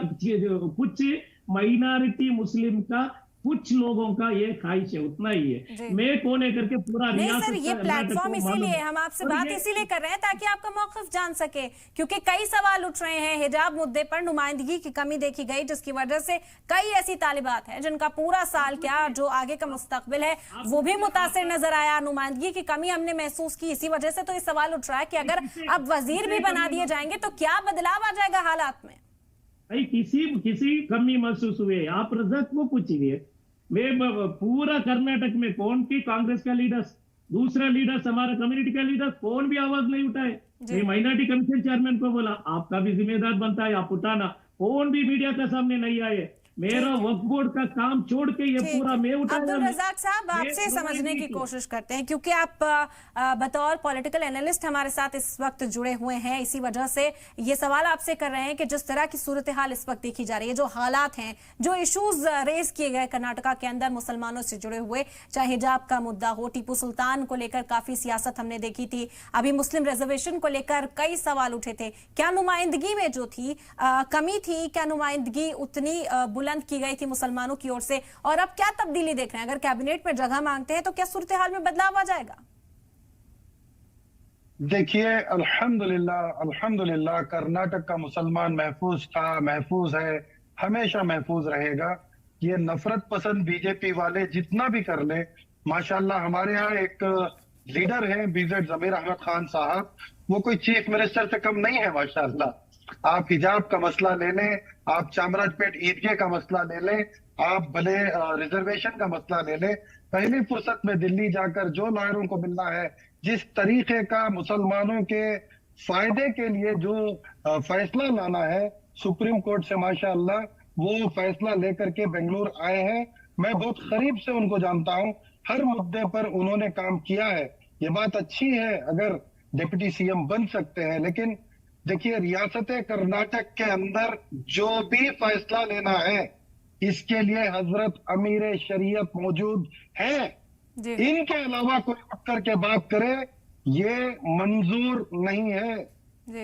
कुछ माइनॉरिटी मुस्लिम का कुछ लोगों का ये ख्वाहिश है, उतना ही है। मैं कौन है करके पूरा नहीं रियासत सर, ये प्लेटफॉर्म इसीलिए हम आपसे बात इसीलिए कर रहे हैं ताकि आपका मौक़िफ़ जान सके, क्योंकि कई सवाल उठ रहे हैं। हिजाब मुद्दे पर नुमाइंदगी की कमी देखी गई, जिसकी वजह से कई ऐसी तालिबात हैं जिनका पूरा साल क्या जो आगे का मुस्तकबिल है वो भी मुतासिर नजर आया। नुमाइंदगी की कमी हमने महसूस की, इसी वजह से तो ये सवाल उठ रहा है कि अगर अब वजीर भी बना दिए जाएंगे तो क्या बदलाव आ जाएगा हालात में? भाई किसी कमी महसूस हुए आप रजाक को पूछिए। मैं पूरा कर्नाटक में कौन की कांग्रेस का लीडर्स, दूसरा लीडर्स हमारा कम्युनिटी का लीडर्स कौन भी आवाज नहीं उठाए। मैं माइनॉरिटी कमीशन चेयरमैन को बोला आपका भी जिम्मेदार बनता है, आप उठाना, कौन भी मीडिया के सामने नहीं आए। मेरा वक्फ बोर्ड का काम छोड़ के ये पूरा मैं उठाया। अब्दुल रज़ाक साहब, आपसे समझने की कोशिश करते हैं, क्योंकि आप बतौर पॉलिटिकल एनालिस्ट हमारे साथ इस वक्त जुड़े हुए हैं, इसी वजह से ये सवाल आपसे कर रहे हैं कि जिस तरह की सूरत हाल इस वक्त देखी जा रही है, जो हालात हैं, जो इश्यूज रेज किए गए कर्नाटका के अंदर मुसलमानों से जुड़े हुए, चाहे हिजाब का मुद्दा हो, टीपू सुल्तान को लेकर काफी सियासत हमने देखी थी, अभी मुस्लिम रिजर्वेशन को लेकर कई सवाल उठे थे। क्या नुमाइंदगी में जो थी कमी थी, क्या नुमाइंदगी उतनी बुलंद की गई थी मुसलमानों की ओर से, और अब क्या तब्दीली देख रहे हैं? अगर कैबिनेट में जगह मांगते हैं तो क्या सूरत हाल में बदलाव आ जाएगा? देखिए, अल्हम्दुलिल्लाह कर्नाटक का मुसलमान महफूज था, महफूज है, हमेशा महफूज रहेगा। ये नफरत पसंद बीजेपी वाले जितना भी कर ले, माशाल्लाह हमारे यहाँ एक लीडर है BZ जमीर अहमद खान साहब, वो कोई चीफ मिनिस्टर से कम नहीं है माशाल्लाह। आप हिजाब का मसला ले लें, आप चामराजपेट ईदगाह का मसला ले लें, आप भले रिजर्वेशन का मसला ले लें, पहली फुर्सत में दिल्ली जाकर जो लॉयरों को मिलना है, जिस तरीके का मुसलमानों के फायदे के लिए जो फैसला लाना है सुप्रीम कोर्ट से, माशाअल्लाह वो फैसला लेकर के बेंगलुरु आए हैं। मैं बहुत करीब से उनको जानता हूं, हर मुद्दे पर उन्होंने काम किया है। ये बात अच्छी है अगर डिप्टी CM बन सकते हैं, लेकिन देखिए रियासत कर्नाटक के अंदर जो भी फैसला लेना है इसके लिए हजरत अमीर शरीयत मौजूद है। इनके अलावा कोई उठ करके बात करे ये मंजूर नहीं है।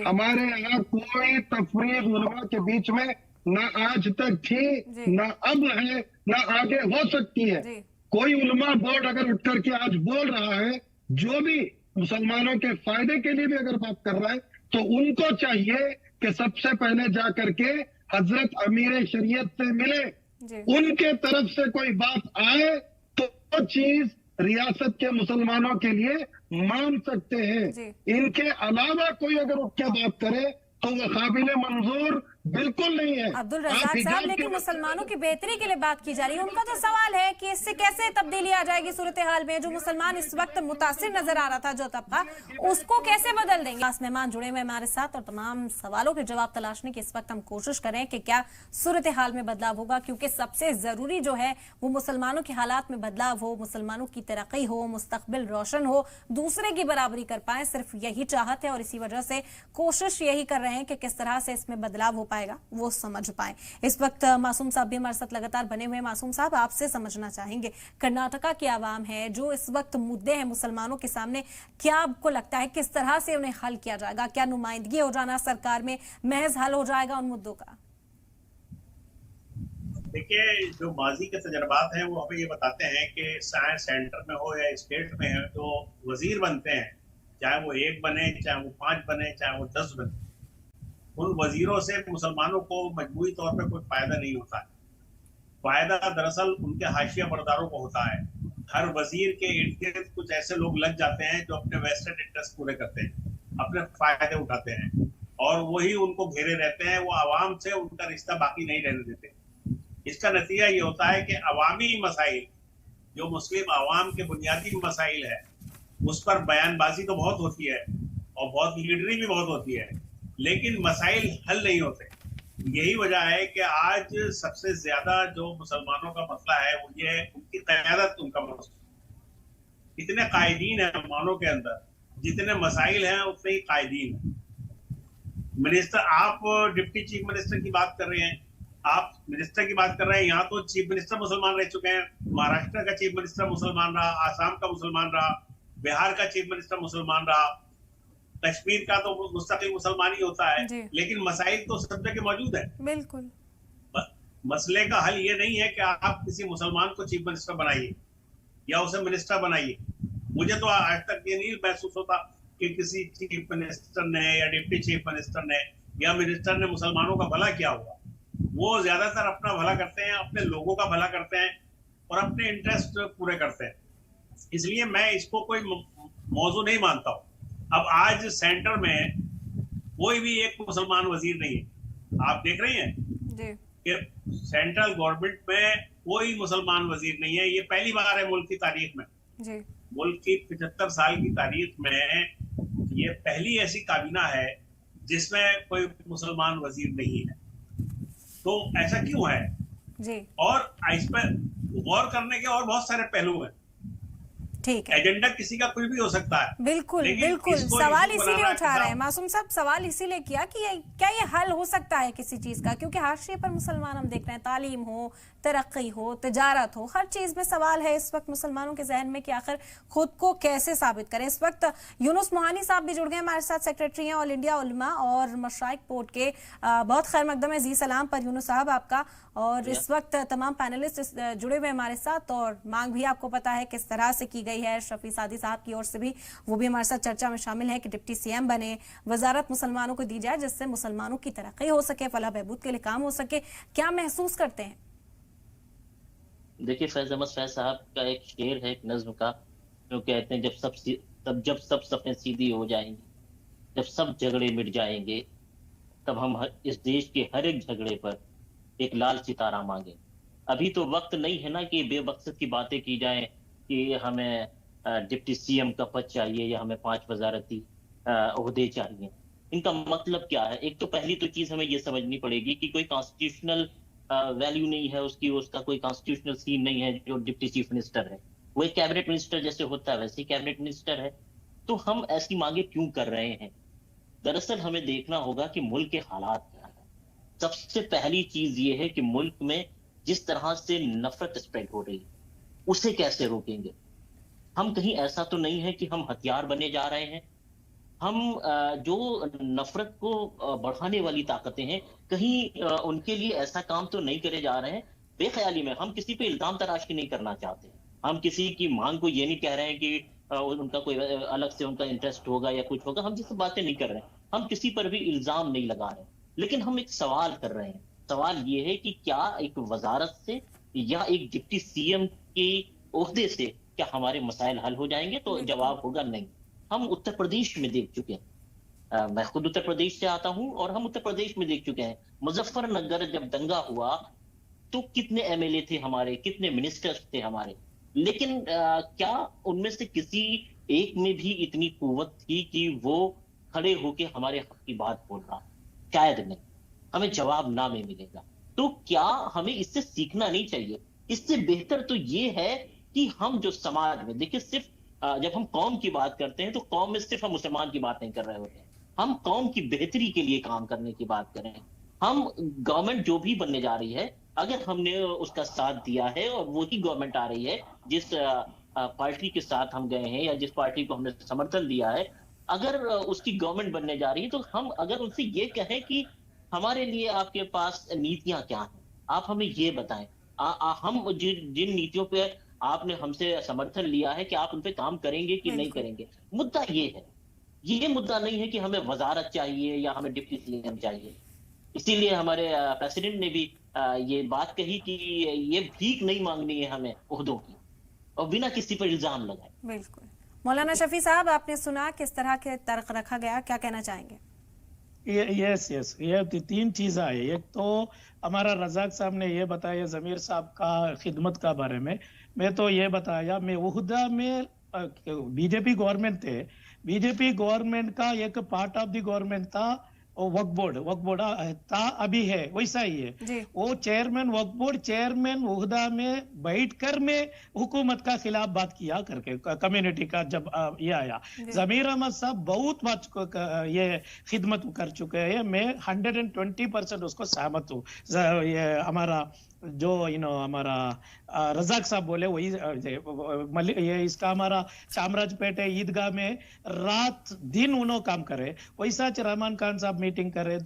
हमारे यहाँ कोई तफरीक उलमा के बीच में ना आज तक थी, ना अब है, ना आगे हो सकती है। कोई उलमा बोर्ड अगर उठ करके आज बोल रहा है, जो भी मुसलमानों के फायदे के लिए भी अगर बात कर रहा है, तो उनको चाहिए कि सबसे पहले जा करके हजरत अमीर शरीयत से मिले, उनके तरफ से कोई बात आए तो वो चीज रियासत के मुसलमानों के लिए मान सकते हैं। इनके अलावा कोई अगर उठ के बात करे तो वो काबिल मंजूर बिल्कुल नहीं है। अब्दुल रज़ाक साहब, लेकिन मुसलमानों की बेहतरी के लिए बात की जा रही है, उनका तो सवाल है कि इससे कैसे तब्दीली आ जाएगी सूरत हाल में। जो मुसलमान इस वक्त मुतासिर नजर आ रहा था, जो तबका, उसको कैसे बदल देंगे? खास मेहमान जुड़े हुए हमारे साथ और तमाम सवालों के जवाब तलाशने की इस वक्त हम कोशिश करें कि क्या सूरत हाल में बदलाव होगा, क्योंकि सबसे जरूरी जो है वो मुसलमानों के हालात में बदलाव हो, मुसलमानों की तरक्की हो, मुस्तकबिल रोशन हो, दूसरे की बराबरी कर पाए, सिर्फ यही चाहत है। और इसी वजह से कोशिश यही कर रहे हैं कि किस तरह से इसमें बदलाव हो पाएगा वो समझ पाए। इस वक्त मासूम साहब भी हमारे साथ लगातार बने हुए हैं। मासूम साहब, आपसे समझना चाहेंगे, कर्नाटका की आवाम है, जो इस वक्त मुद्दे हैं मुसलमानों के सामने, क्या आपको लगता है किस तरह से उन्हें हल किया जाएगा? क्या नुमाइंदगी हो जाना सरकार में महज हल हो जाएगा उन मुद्दों का? देखिए, जो माजी के तजर्बात हैं वो हमें ये बताते हैं कि चाहे सेंटर में हो या स्टेट में है, जो वजीर बनते हैं, चाहे वो 1 बने, चाहे वो 5 बने, चाहे वो 10 बने, उन वजीरों से मुसलमानों को मजबूरी तौर पर कोई फायदा नहीं होता है। फायदा दरअसल उनके हाशिया बरदारों को होता है। हर वजीर के इर्द गिर्द कुछ ऐसे लोग लग जाते हैं जो अपने वेस्टेड इंटरेस्ट पूरे करते हैं, अपने फायदे उठाते हैं, और वही उनको घेरे रहते हैं। वो आवाम से उनका रिश्ता बाकी नहीं रहने देते। इसका नतीजा ये होता है कि अवामी मसाइल, जो मुस्लिम आवाम के बुनियादी मसाइल है, उस पर बयानबाजी तो बहुत होती है और बहुत लीडरी भी बहुत होती है, लेकिन मसाइल हल नहीं होते। यही वजह है कि आज सबसे ज्यादा जो मुसलमानों का मसला है वो ये है उनकी क़यादत, उनका मसला। इतने कायदीन हैं मुसलमानों के अंदर, जितने मसाइल हैं उतने ही कायदीन हैं। मिनिस्टर, आप डिप्टी चीफ मिनिस्टर की बात कर रहे हैं, आप मिनिस्टर की बात कर रहे हैं। यहाँ तो चीफ मिनिस्टर मुसलमान रह चुके हैं। महाराष्ट्र का चीफ मिनिस्टर मुसलमान रहा, आसाम का मुसलमान रहा, बिहार का चीफ मिनिस्टर मुसलमान रहा, कश्मीर का तो मुस्तकिल मुसलमान ही होता है, लेकिन मसाइल तो सब जगह मौजूद है। बिल्कुल। मसले का हल ये नहीं है कि आप किसी मुसलमान को चीफ मिनिस्टर बनाइए या उसे मिनिस्टर बनाइए। मुझे तो आज तक ये नहीं महसूस होता कि किसी चीफ मिनिस्टर ने या डिप्टी चीफ मिनिस्टर ने या मिनिस्टर ने मुसलमानों का भला किया होगा। वो ज्यादातर अपना भला करते हैं, अपने लोगों का भला करते हैं और अपने इंटरेस्ट पूरे करते हैं। इसलिए मैं इसको कोई मौजू नहीं मानता हूँ। अब आज सेंटर में कोई भी एक मुसलमान वजीर नहीं है। आप देख रही हैं कि सेंट्रल गवर्नमेंट में कोई मुसलमान वजीर नहीं है। ये पहली बार है मुल्क की तारीख में, मुल्क की 75 साल की तारीख में ये पहली ऐसी काबीना है जिसमें कोई मुसलमान वजीर नहीं है। तो ऐसा क्यों है जी? और इस पर गौर करने के और बहुत सारे पहलू हैं। ठीक है, एजेंडा किसी का कुछ भी हो सकता है। बिल्कुल बिल्कुल। सवाल इसीलिए उठा रहे हैं मासूम साहब, सवाल इसीलिए किया कि क्या ये हल हो सकता है किसी चीज का, क्योंकि हाशिए पर मुसलमान हम देख रहे हैं, तालीम हो, तरक्की हो, तिजारत हो, हर चीज में सवाल है इस वक्त मुसलमानों के जहन में कि आखिर खुद को कैसे साबित करें। इस वक्त यूनुस मोहानी साहब भी जुड़ गए हमारे साथ, सेक्रेटरी हैं ऑल इंडिया उलमा और मशाइख बोर्ड के। बहुत खैर मकदम है, जी सलाम पर यूनुस साहब आपका। और इस वक्त तमाम पैनलिस्ट जुड़े हुए हमारे साथ, और मांग भी आपको पता है किस तरह से की गई है शफी सादी साहब की ओर से भी, वो भी हमारे साथ चर्चा में शामिल है कि डिप्टी सीएम बने, वजारत मुसलमानों को दी जाए जिससे मुसलमानों की तरक्की हो सके, फलाह बहबूद के लिए काम हो सके। क्या महसूस करते हैं? देखिए, फैज अहमद फैज साहब का एक शेर है, एक नज्म का, जो कहते हैं जब सब सफ़ें सीधी हो जाएंगी, जब सब झगड़े मिट जाएंगे, तब हम इस देश के हर एक झगड़े पर एक लाल सितारा मांगे। अभी तो वक्त नहीं है ना कि बेमकसद की बातें की जाएं कि हमें डिप्टी सीएम का पद चाहिए या हमें 5 वजारती ओहदे चाहिए। इनका मतलब क्या है? एक तो पहली तो चीज हमें ये समझनी पड़ेगी कि कोई कॉन्स्टिट्यूशनल वैल्यू नहीं है उसकी, उसका कोई कॉन्स्टिट्यूशनल सीन नहीं है। जो डिप्टी चीफ मिनिस्टर है वो एक कैबिनेट मिनिस्टर जैसे होता है वैसे ही कैबिनेट मिनिस्टर है। तो हम ऐसी मांगे क्यों कर रहे हैं? दरअसल हमें देखना होगा कि मुल्क के हालात क्या है। सबसे पहली चीज ये है कि मुल्क में जिस तरह से नफरत स्प्रेड हो रही है उसे कैसे रोकेंगे। हम कहीं ऐसा तो नहीं है कि हम हथियार बने जा रहे हैं। हम जो नफरत को बढ़ाने वाली ताकतें हैं, कहीं उनके लिए ऐसा काम तो नहीं करे जा रहे हैं। बेख्याली में हम किसी पे इल्जाम तराशी नहीं करना चाहते। हम किसी की मांग को ये नहीं कह रहे हैं कि उनका कोई अलग से उनका इंटरेस्ट होगा या कुछ होगा। हम जिस बातें नहीं कर रहे हैं, हम किसी पर भी इल्जाम नहीं लगा रहे हैं, लेकिन हम एक सवाल कर रहे हैं। सवाल ये है कि क्या एक वजारत से या एक डिप्टी सीएम के ओहदे से क्या हमारे मसाइल हल हो जाएंगे? तो जवाब होगा नहीं। हम उत्तर प्रदेश में देख चुके हैं, मैं खुद उत्तर प्रदेश से आता हूं और हम उत्तर प्रदेश में देख चुके हैं। मुजफ्फरनगर जब दंगा हुआ तो कितने एमएलए थे हमारे, कितने मिनिस्टर्स थे हमारे, लेकिन क्या उनमें से किसी एक में भी इतनी कुव्वत थी कि वो खड़े होके हमारे हक की बात बोल रहा? शायद नहीं। हमें जवाब ना में मिलेगा। तो क्या हमें इससे सीखना नहीं चाहिए? इससे बेहतर तो ये है कि हम जो समाज में, देखिए, सिर्फ जब हम कौम की बात करते हैं तो कौम में सिर्फ हम मुसलमान की बात नहीं कर रहे होते हैं, हम कौम की बेहतरी के लिए काम करने की बात करें। हम गवर्नमेंट जो भी बनने जा रही है, अगर हमने उसका साथ दिया है और वही गवर्नमेंट आ रही है जिस पार्टी के साथ हम गए हैं या जिस पार्टी को हमने समर्थन दिया है, अगर उसकी गवर्नमेंट बनने जा रही है, तो हम अगर उनसे ये कहें कि हमारे लिए आपके पास नीतियां क्या हैं, आप हमें ये बताएं, हम जिन नीतियों पे आपने हमसे समर्थन लिया है कि आप उन पे काम करेंगे कि नहीं करेंगे। मुद्दा ये है, ये मुद्दा नहीं है कि हमें वजारत चाहिए या हमें डिप्टी सीएम चाहिए। इसीलिए हमारे प्रेसिडेंट ने भी ये बात कही कि ये भीख नहीं मांगनी है हमें ओहदों की, और बिना किसी पर इल्जाम लगाए। बिल्कुल। मौलाना शफी साहब, आपने सुना किस तरह के तर्क रखा गया, क्या कहना चाहेंगे? यस, ये तीन चीज़ है। एक तो हमारा रजाक साहब ने ये बताया ज़मीर साहब का खिदमत का बारे में। मैं तो ये बताया, मैं उहदा में बीजेपी गवर्नमेंट थे, बीजेपी गवर्नमेंट का एक पार्ट ऑफ द गवर्नमेंट था वक्फ बोर्ड था, अभी है वैसा ही है। वो चेयरमैन वक्फ बोर्ड चेयरमैन उहदा में बैठकर में हुकूमत का खिलाफ बात किया करके, कम्युनिटी का जब ये आया। जमीर अहमद साहब बहुत बात ये खिदमत कर चुके हैं, मैं 120% उसको सहमत हूँ। ये हमारा जो हमारा रजाक साहब बोले वही ये इसका हमारा चामराजपेट ईदगाह में रात दिन उन्होंने काम करे, वैसा रहमान खान साहब मीटिंग करे,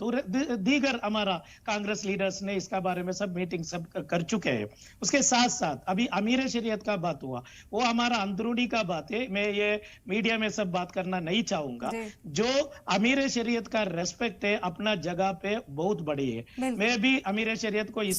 दीगर हमारा कांग्रेस लीडर्स ने इसका बारे में सब मीटिंग सब कर चुके हैं। उसके साथ साथ अभी अमीर शरीयत का बात हुआ, वो हमारा अंदरूनी का बात है, मैं ये मीडिया में सब बात करना नहीं चाहूंगा। जो अमीर शरीयत का रेस्पेक्ट है अपना जगह पे बहुत बड़ी है। मैं भी अमीर शरीयत को एक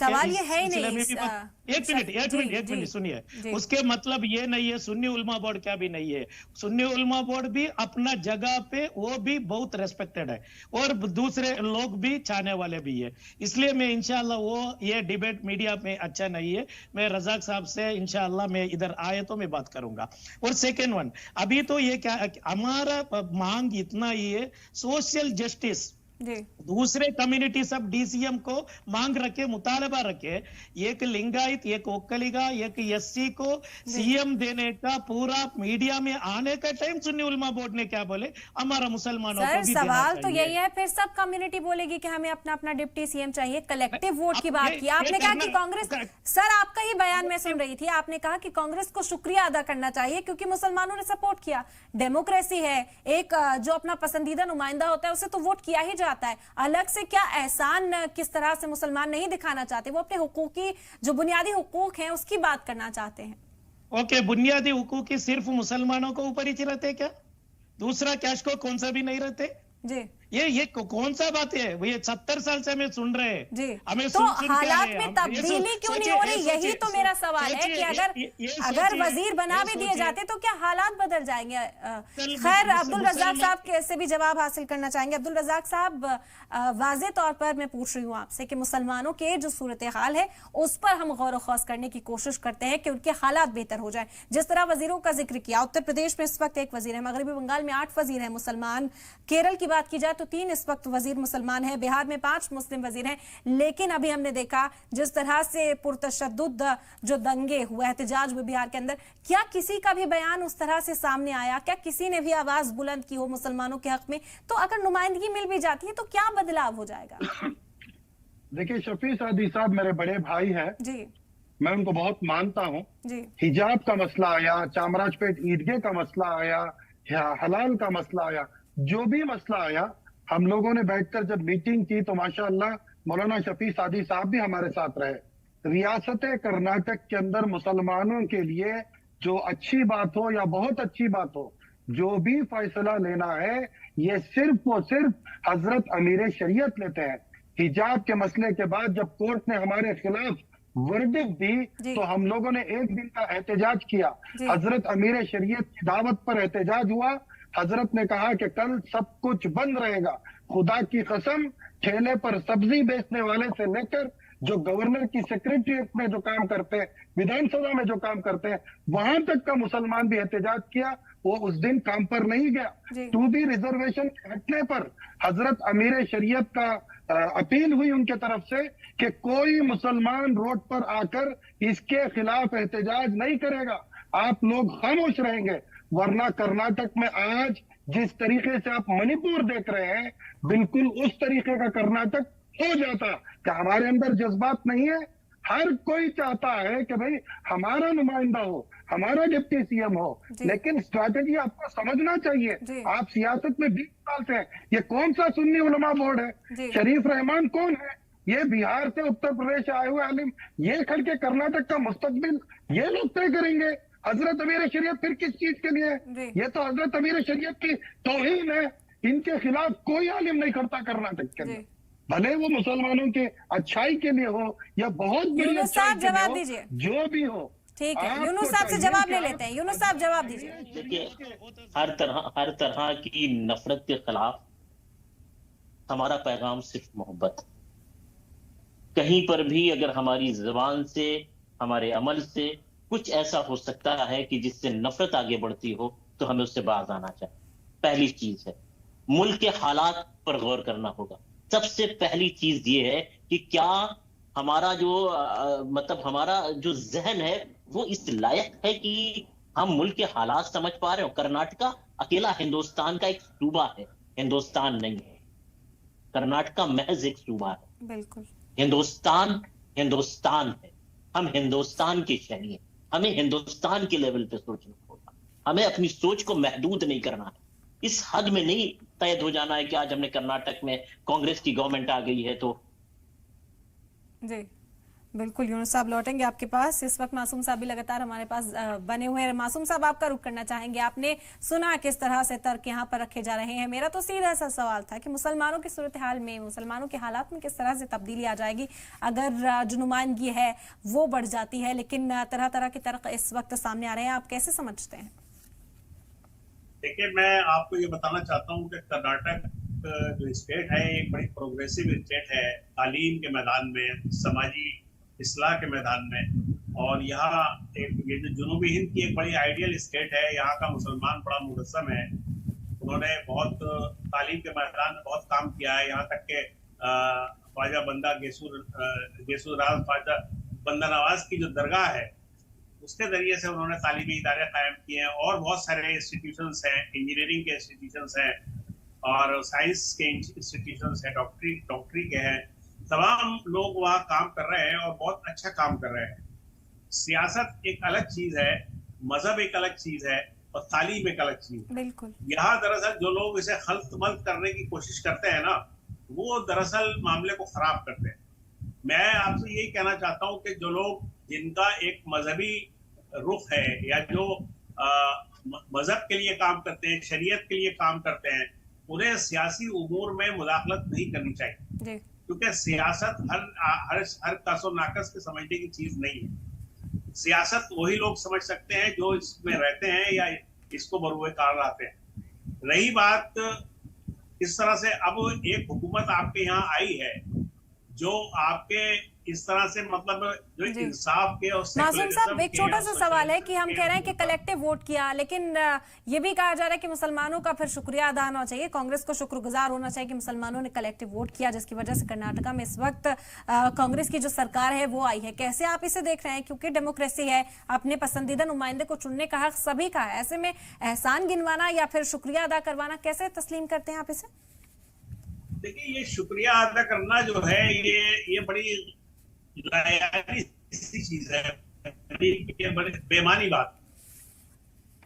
मिनट सुनिए, उसके मतलब ये नहीं है सुन्नी उलमा बोर्ड क्या भी नहीं है, सुन्नी उलमा बोर्ड भी अपना जगह पे वो भी बहुत रेस्पेक्टेड है और दूसरे लोग भी चाहने वाले भी है। इसलिए मैं इंशाल्लाह वो ये डिबेट मीडिया में अच्छा नहीं है, मैं रजाक साहब से इंशाल्लाह मैं इधर आए तो मैं बात करूंगा। और सेकेंड वन, अभी तो ये क्या हमारा मांग इतना ही है, सोशल जस्टिस, दूसरे कम्युनिटी सब डीसीएम को मांग रखे, मुतालबा रखे, एक लिंगायत, एक ओक्कलिगा, एक एससी को सीएम देने का पूरा मीडिया में आने का टाइम सुन्नी उलमा बोर्ड ने क्या बोले, हमारा मुसलमानों को भी सवाल तो यही है, फिर सब कम्युनिटी बोलेगी कि हमें अपना अपना डिप्टी सीएम चाहिए। कलेक्टिव वोट की बात की आपने, कहा कि कांग्रेस, सर आपका ही बयान मैं सुन रही थी, आपने कहा कि कांग्रेस को शुक्रिया अदा करना चाहिए क्योंकि मुसलमानों ने सपोर्ट किया। डेमोक्रेसी है, एक जो अपना पसंदीदा नुमाइंदा होता है उसे तो वोट किया ही जाता है। अलग से क्या एहसान किस तरह से मुसलमान नहीं दिखाना चाहते, वो अपने हुकूक की जो बुनियादी हुकूक हैं उसकी बात करना चाहते हैं। ओके, बुनियादी हुकूक की सिर्फ मुसलमानों को ऊपर ही रहते क्या? दूसरा कैश को कौन सा भी नहीं रहते जी? ये कौन सा बात है? ये 70 साल से हमें सुन रहे हैं जी। हमें तो हालात में तब्दीली क्यों नहीं हो रही, यही तो मेरा सवाल है कि अगर वजीर बना भी दिए जाते तो क्या हालात बदल जाएंगे? खैर, अब्दुल रज़ाक साहब से भी जवाब हासिल करना चाहेंगे। अब्दुल रज़ाक साहब, वाज़े तौर पर मैं पूछ रही हूँ आपसे कि मुसलमानों के जो सूरत हाल है उस पर हम गौर ख़ौस करने की कोशिश करते हैं कि उनके हालात बेहतर हो जाए। जिस तरह वजीरों का जिक्र किया, उत्तर प्रदेश में इस वक्त एक वजीर है, मगरबी बंगाल में 8 वजीर है मुसलमान, केरल की बात की जाए तो 3 इस वक्त वजीर मुसलमान है, बिहार में 5 मुस्लिम वजीर हैं। लेकिन अभी हमने देखा जिस तरह से पुरतशद्दुद जो दंगे हुए, एहतजाज हुए बिहार के अंदर, क्या किसी का भी बयान उस तरह से सामने आया? क्या किसी ने भी आवाज बुलंद की हो मुसलमानों के हक में? तो अगर नुमाइंदगी मिल भी जाती है तो क्या बदलाव हो जाएगा? देखिए, शफी सादी साहब मेरे बड़े भाई हैं जी, मैं उनको बहुत मानता हूँ। हिजाब का मसला आया, चामराजपेट ईदगाह का मसला आया, हलाल का मसला आया, जो भी मसला आया, हम लोगों ने बैठकर जब मीटिंग की तो माशाअल्लाह मौलाना शफी सादी साहब भी हमारे साथ रहे। रियासत कर्नाटक के अंदर मुसलमानों के लिए जो अच्छी बात हो या बहुत अच्छी बात हो, जो भी फैसला लेना है ये सिर्फ और सिर्फ हजरत अमीर शरीयत लेते हैं। हिजाब के मसले के बाद जब कोर्ट ने हमारे खिलाफ वर्डिक्ट दी तो हम लोगों ने एक दिन का एहतजाज किया, हजरत अमीर शरीयत की दावत पर एहतजाज हुआ। हजरत ने कहा कि कल सब कुछ बंद रहेगा, खुदा की कसम, ठेले पर सब्जी बेचने वाले से लेकर जो गवर्नर की सेक्रेटरीट में जो काम करते हैं, विधानसभा में जो काम करते हैं, वहां तक का मुसलमान भी एहतजाज किया। वो उस दिन काम पर नहीं गया। 2B रिजर्वेशन हटने पर हजरत अमीर शरीयत का अपील हुई उनके तरफ से कि कोई मुसलमान रोड पर आकर इसके खिलाफ एहतजाज नहीं करेगा, आप लोग खामोश रहेंगे। वरना कर्नाटक में आज जिस तरीके से आप मणिपुर देख रहे हैं, बिल्कुल उस तरीके का कर्नाटक हो जाता। क्या हमारे अंदर जज्बात नहीं है? हर कोई चाहता है कि भाई हमारा नुमाइंदा हो, हमारा डिप्टी सीएम हो, लेकिन स्ट्रैटेजी आपको समझना चाहिए। आप सियासत में 20 साल से हैं, ये कौन सा सुन्नी उलमा बोर्ड है? शरीफ रहमान कौन है? ये बिहार से उत्तर प्रदेश से आए हुए आलिम, ये खड़ के कर्नाटक का मुस्तकबिल ये लोग तय करेंगे। हजरत अमीर शरीयत फिर किस चीज के लिए? ये तो हजरत अमीर शरीयत की तौहीन है। इनके खिलाफ कोई आलिम नहीं करता कर्नाटक के अंदर, भले वो मुसलमानों के अच्छाई के लिए हो या बहुत बड़ी यूनुस साहब जवाब दीजिए, जो भी हो। ठीक है, यूनुस साहब से जवाब ले लेते हैं। यूनुस साहब जवाब दीजिए। देखिए, हर तरह की नफरत के खिलाफ हमारा पैगाम सिर्फ मोहब्बत है। कहीं पर भी अगर हमारी जुबान से, हमारे अमल से कुछ ऐसा हो सकता है कि जिससे नफरत आगे बढ़ती हो, तो हमें उससे बाज आना चाहिए। पहली चीज है, मुल्क के हालात पर गौर करना होगा। सबसे पहली चीज ये है कि क्या हमारा जो मतलब हमारा जो जहन है वो इस लायक है कि हम मुल्क के हालात समझ पा रहे हो। कर्नाटका अकेला हिंदुस्तान का एक सूबा है, हिंदुस्तान नहीं है। कर्नाटका महज एक सूबा है, बिल्कुल। हिंदुस्तान है। हम हिंदुस्तान के शहरी हैं, हमें हिंदुस्तान के लेवल पे सोचना होगा। हमें अपनी सोच को महदूद नहीं करना है, इस हद में नहीं तैद हो जाना है कि आज हमने कर्नाटक में कांग्रेस की गवर्नमेंट आ गई है तो। जी बिल्कुल, यूनुस साहब लौटेंगे आपके पास। इस वक्त मासूम साहब भी लगातार हमारे पास बने हुए हैं। मासूम साहब, आपका रुख करना चाहेंगे। आपने सुना किस तरह से तर्क यहाँ पर रखे जा रहे हैं। मेरा तो सीधा सा सवाल था कि मुसलमानों की सूरत हाल में, मुसलमानों के हालात में किस तरह से तब्दीली आ जाएगी अगर जो नुमाइंदगी है वो बढ़ जाती है। लेकिन तरह तरह के तर्क इस वक्त सामने आ रहे हैं, आप कैसे समझते हैं? देखिए, मैं आपको ये बताना चाहता हूँ कि कर्नाटक जो स्टेट है एक बड़ी प्रोग्रेसिव स्टेट है, तालीम के मैदान में, समाजी इस्लाह के मैदान में। और यहाँ ये जो जुनूबी हिंद की एक बड़ी आइडियल स्टेट है, यहाँ का मुसलमान बड़ा मुनज़्ज़म है। उन्होंने बहुत तालीम के मैदान में बहुत काम किया है। यहाँ तक के ख्वाजा बंदा गेसुर राज ख्वाजा बंदा नवाज की जो दरगाह है उसके जरिए से उन्होंने तालीमी इदारे कायम किए हैं। और बहुत सारे इंस्टीट्यूशंस हैं, इंजीनियरिंग के इंस्टीट्यूशंस हैं और साइंस के इंस्टीट्यूशंस हैं, डॉक्टरी के हैं। तमाम लोग वहाँ काम कर रहे हैं और बहुत अच्छा काम कर रहे हैं। सियासत एक अलग चीज है, मजहब एक अलग चीज है और तालीम एक अलग चीज है। बिल्कुल। यहाँ दरअसल जो लोग इसे खल्त मल्त करने की कोशिश करते हैं ना, वो दरअसल मामले को खराब करते हैं। मैं आपसे यही कहना चाहता हूँ कि जो लोग, जिनका एक मजहबी रुख है या जो मजहब के लिए काम करते हैं, शरीयत के लिए काम करते हैं, उन्हें सियासी उमूर में मुदाखलत नहीं करनी चाहिए। क्योंकि सियासत हर कसो नाकस के समझने की चीज नहीं है। सियासत वही लोग समझ सकते हैं जो इसमें रहते हैं या इसको बरूए कार लाते हैं। रही बात इस तरह से, अब एक हुकूमत आपके यहाँ आई है जो आपके इस तरह से मतलब जो इंसाफ के और मासूम साहब, एक छोटा सा सवाल है कि हम कह रहे हैं कि कलेक्टिव वोट किया, लेकिन ये भी कहा जा रहा है कि मुसलमानों का फिर शुक्रिया अदा होना चाहिए, कांग्रेस को शुक्रगुजार होना चाहिए कि मुसलमानों ने कलेक्टिव वोट किया, जिसकी वजह से कर्नाटका में इस वक्त कांग्रेस की जो सरकार है वो आई है। कैसे आप इसे देख रहे हैं? क्योंकि डेमोक्रेसी है, अपने पसंदीदा नुमाइंदे को चुनने का हक सभी का है। ऐसे में एहसान गिनवाना या फिर शुक्रिया अदा करवाना कैसे तस्लीम करते हैं आप इसे? देखिए, ये शुक्रिया अदा करना जो है ये बड़ी चीज है, बड़ी बेमानी बात।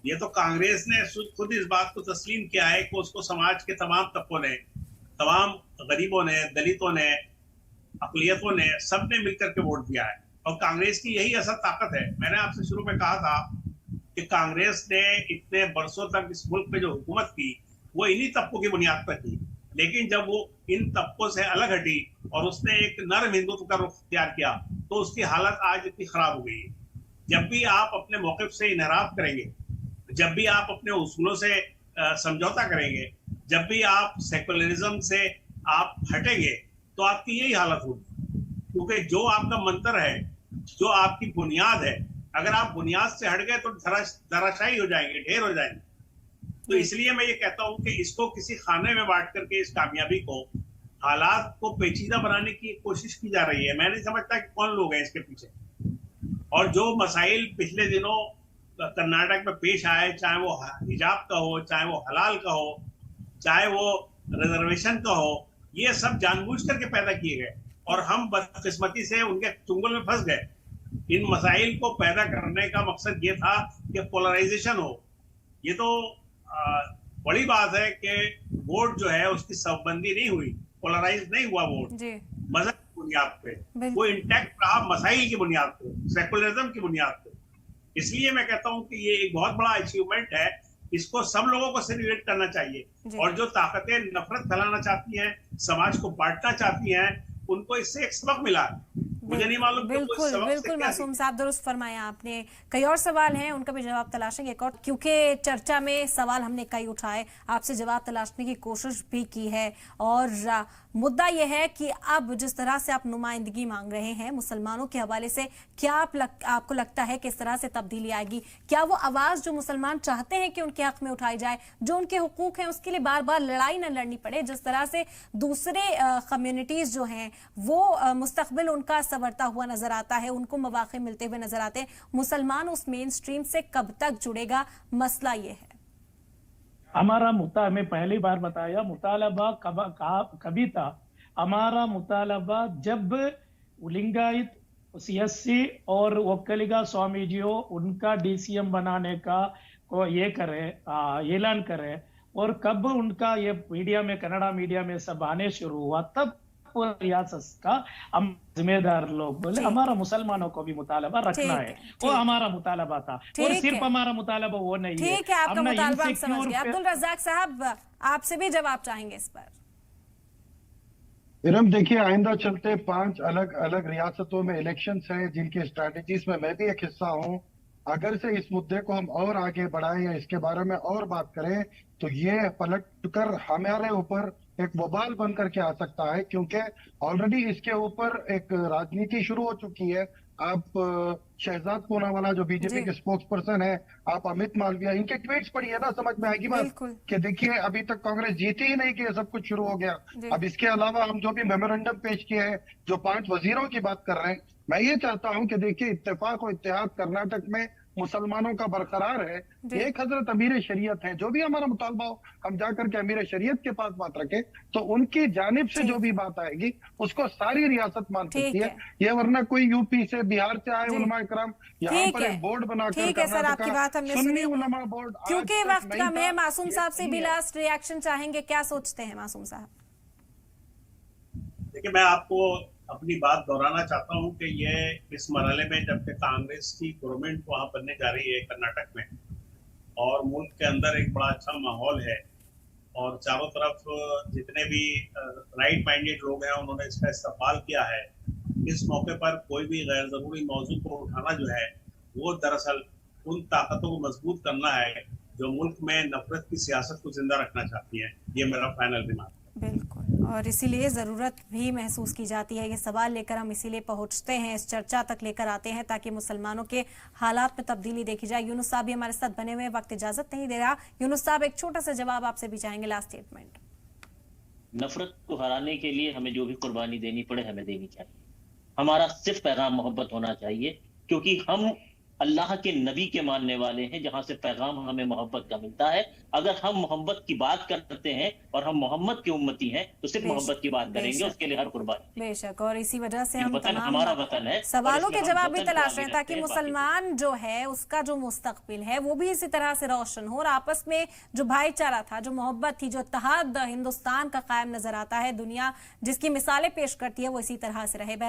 ये तो कांग्रेस ने खुद इस बात को तस्लीम किया है कि उसको समाज के तमाम तबकों ने, तमाम गरीबों ने, दलितों ने, अक़लियतों ने, सबने मिलकर के वोट दिया है। और कांग्रेस की यही असल ताकत है। मैंने आपसे शुरू में कहा था कि कांग्रेस ने इतने बरसों तक इस मुल्क में जो हुकूमत की वो इन्हीं तबकों की बुनियाद पर की। लेकिन जब वो इन तबकों से अलग हटी और उसने एक नरम हिंदुत्व का रुख इख्तियार किया तो उसकी हालत आज इतनी खराब हो गई है। जब भी आप अपने मौक़िफ़ से इनहराफ करेंगे, जब भी आप अपने उसूलों से समझौता करेंगे, जब भी आप सेकुलरिज्म से आप हटेंगे, तो आपकी यही हालत होगी। क्योंकि जो आपका मंत्र है, जो आपकी बुनियाद है, अगर आप बुनियाद से हट गए तो धराशायी हो जाएंगे, ढेर हो जाएंगे। तो इसलिए मैं ये कहता हूं कि इसको किसी खाने में बांट करके इस कामयाबी को, हालात को पेचीदा बनाने की कोशिश की जा रही है। मैं नहीं समझता कि कौन लोग हैं इसके पीछे। और जो मसाइल पिछले दिनों कर्नाटक में पेश आए, चाहे वो हिजाब का हो, चाहे वो हलाल का हो, चाहे वो रिजर्वेशन का हो, ये सब जानबूझ करके पैदा किए गए और हम बदकिस्मती से उनके चुंगल में फंस गए। इन मसाइल को पैदा करने का मकसद ये था कि पोलराइजेशन हो। ये तो बड़ी बात है कि वोट जो है उसकी सबबंदी नहीं हुई, पोलराइज नहीं हुआ वोट। मजहब बुनियाद पे, वो इंटैक्ट रहा मसाइल की बुनियाद पे, सेकुलरिज्म की बुनियाद पे। इसलिए मैं कहता हूँ कि ये एक बहुत बड़ा अचीवमेंट है, इसको सब लोगों को सेलिब्रेट करना चाहिए। और जो ताकतें नफरत फैलाना चाहती हैं, समाज को बांटना चाहती हैं, उनको इससे एक सबक मिला। मुझे नहीं मालूम बिल्कुल बिल्कुल मासूम साहब, दुरुस्त फरमाया आपने। कई और सवाल हैं, उनका भी जवाब तलाशेंगे एक और, क्योंकि चर्चा में सवाल हमने कई उठाए, आपसे जवाब तलाशने की कोशिश भी की है। और मुद्दा यह है कि अब जिस तरह से आप नुमाइंदगी मांग रहे हैं मुसलमानों के हवाले से, क्या आपको लगता है कि इस तरह से तब्दीली आएगी? क्या वो आवाज जो मुसलमान चाहते हैं कि उनके हक में उठाई जाए, जो उनके हुकूक हैं उसके लिए बार बार लड़ाई न लड़नी पड़े, जिस तरह से दूसरे कम्युनिटीज जो हैं वो मुस्तकबिल उनका संवरता हुआ नजर आता है, उनको मौके मिलते हुए नजर आते हैं, मुसलमान उस मेन स्ट्रीम से कब तक जुड़ेगा? मसला ये है। हमारा मैं पहली बार बताया, मुतालबा कभी था। हमारा मुतालबा जब लिंगायत सीएससी और वक्कलिगा स्वामी जी उनका डीसीएम बनाने का को ये करे, ऐलान करे, और कब उनका ये मीडिया में, कन्नड़ा मीडिया में सब आने शुरू हुआ, तब रियासत का हम जिम्मेदार लोग बोले हमारा मुसलमानों को भी मुतालबा रखना है, वो हमारा मुतालबा था। और सिर्फ हमारा मुतालबा वो नहीं है। ठीक है, आपका मुतालबा समझ गया। अब्दुल रज़ाक साहब, आपसे भी जवाब चाहेंगे इस पर। इरम, देखिए, आइंदा चलते 5 अलग अलग रियासतों में इलेक्शंस हैं, जिनकी स्ट्रैटेजीज में मैं भी एक हिस्सा हूं। अगर से इस मुद्दे को हम और आगे बढ़ाएं या इसके बारे में और बात करें, तो ये पलट कर हमारे ऊपर एक वबाल बन करके आ सकता है, क्योंकि ऑलरेडी इसके ऊपर एक राजनीति शुरू हो चुकी है। आप शहजाद पूनावाला जो बीजेपी के स्पोक्स पर्सन है, आप अमित मालविया, इनके ट्वीट्स पढ़िए ना, समझ में आएगी बात कि देखिए अभी तक कांग्रेस जीती ही नहीं कि सब कुछ शुरू हो गया। अब इसके अलावा हम जो भी मेमोरेंडम पेश किए हैं, जो 5 वजीरों की बात कर रहे हैं, मैं ये चाहता हूं कि देखिए इत्तेफाक और इत्तेहाद कर्नाटक में मुसलमानों का बरकरार है। एक हजरत अमीर शरीयत है, जो भी हमारा मुतालबा हो हम जाकर के अमीर शरीयत के पास बात रखें, तो उनकी जानिब से जो भी बात आएगी उसको सारी रियासत मान सकती है। ये वरना कोई यूपी से, बिहार से आए उलमा इकराम यहाँ पर एक बोर्ड बनाकर, ठीक है सर, आपकी बात हमने सुनी। उलमा बोर्ड, क्योंकि वक्त कम है, मासूम साहब से भी लास्ट रिएक्शन चाहेंगे, क्या सोचते हैं मासूम साहब? देखिए, मैं आपको अपनी बात दोहराना चाहता हूं कि ये इस मरहले में जबकि कांग्रेस की गवर्नमेंट वहां बनने जा रही है कर्नाटक में, और मुल्क के अंदर एक बड़ा अच्छा माहौल है, और चारों तरफ जितने भी राइट माइंडेड लोग हैं उन्होंने इसका इस्तेमाल किया है। इस मौके पर कोई भी गैर जरूरी मौजू को उठाना जो है, वो दरअसल उन ताकतों को मजबूत करना है जो मुल्क में नफरत की सियासत को जिंदा रखना चाहती हैं। ये मेरा फाइनल रिमार्क। बिल्कुल, और इसीलिए ज़रूरत भी महसूस की जाती है। ये सवाल लेकर हम इसीलिए पहुंचते हैं, इस चर्चा तक लेकर आते हैं, ताकि मुसलमानों के हालात में तब्दीली देखी जाए। यूनुस साहब भी हमारे साथ बने हुए, वक्त इजाजत नहीं दे रहा। यूनुस साहब, एक छोटा सा जवाब आपसे भी चाहेंगे, लास्ट स्टेटमेंट। नफरत को हराने के लिए हमें जो भी कुर्बानी देनी पड़े हमें देनी चाहिए। हमारा सिर्फ पैगाम मोहब्बत होना चाहिए, क्योंकि हम अल्लाह के नबी के मानने वाले हैं, जहां से पैगाम हमें मोहब्बत का मिलता है। अगर हम मोहब्बत की बात करते हैं और हम मोहम्मद के उम्मती हैं, तो सिर्फ मोहब्बत की बात करेंगे, उसके लिए हर कुर्बानी। बेशक, और इसी वजह से हम हमारा वतन है, सवालों के जवाब भी तलाश रहे हैं, ताकि मुसलमान जो है उसका जो मुस्तकबिल है वो भी इसी तरह से रोशन हो, और आपस में जो भाईचारा था, जो मोहब्बत थी, जो इत्तेहाद हिंदुस्तान का कायम नजर आता है, दुनिया जिसकी मिसालें पेश करती है, वो इसी तरह से रहे।